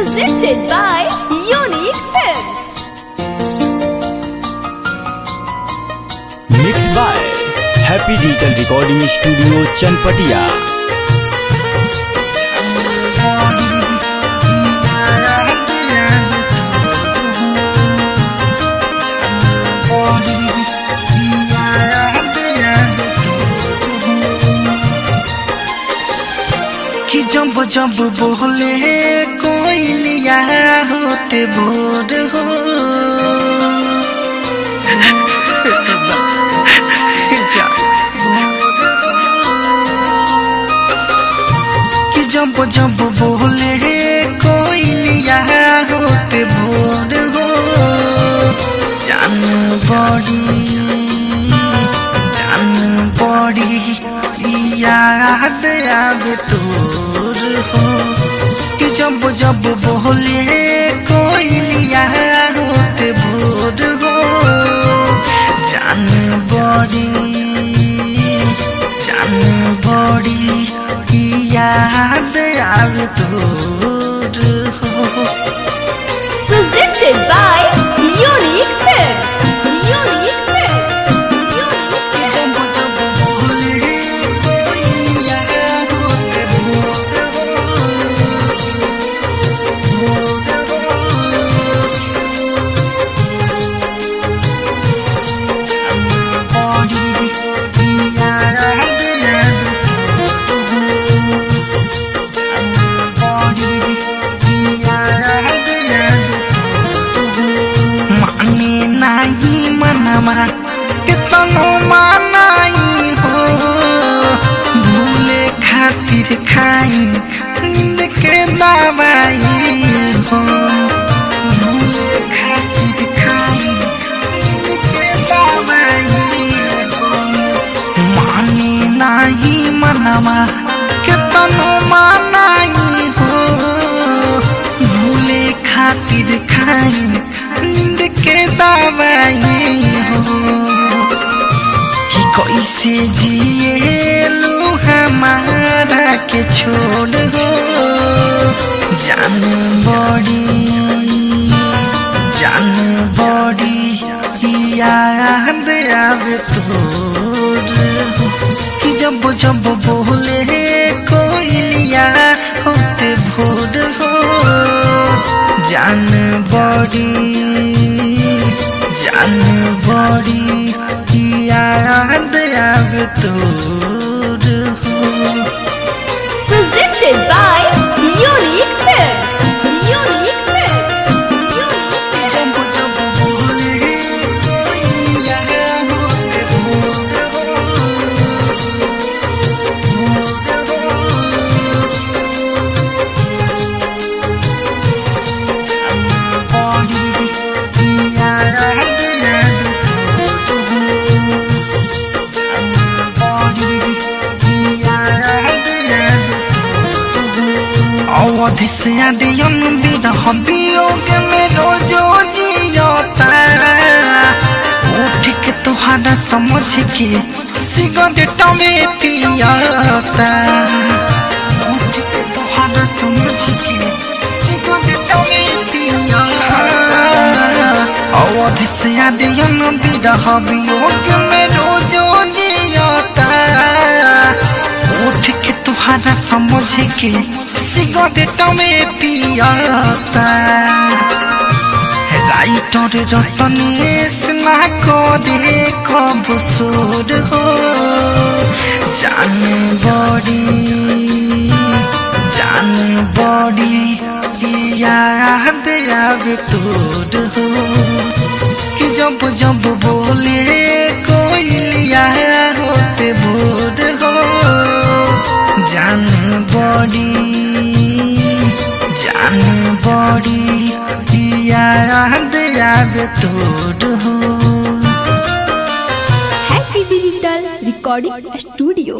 Presented by Unique Films. Mixed by Happy Digital Recording Studio, Chanpatia. कि जब जब बोले कोयलिया होते भोर हो कि जब जब बोले कोयलिया होते भोर हो जान बड़ी याद आवे तोर हो कि जब जब बोले कोयलिया होते भोर हो जान बड़ी याद आवे तोर हो। Presented by Unique Films. Unique Films. कि जब जब बोले कोयलिया होते भोर कितनो मानाई हो भूले खातिर खाई नींद के दवाई हो भूले खातिर खाई नींद के दवाई हो माने नहीं मनवा कितनो मानाई हो भूले खातिर खाई नींद के दवाई हो कि कैसे जिए लो हमारा के छोड़ हो जान बड़ी याद आवे तोर हो कि जब जब बोले कोयलिया होते भोर हो जान बड़ी याद आवे तोर हो। Presented by Unique Films. Unique Films. कि जब जब बोले कोयलिया होते भोर अवधि से आदियन बिरह वियोग में रोजो जियता उठ के तुहारा समझ के सिगरेट में पियता उठ के तुहारा समझ के सिगरेट में पियता अवधि से आदियन बिरह वियोग में रोजो जियता उठ के तुहारा समझ के सिगरेट में पियता राइटर रतनेश ना करे कब सोर हो जान बड़ी याद आवे तोर हो कि जब जब बोले कोयलिया होते भोर हो जान बड़ी याद आवे तोर हो। Happy Digital Recording Studio.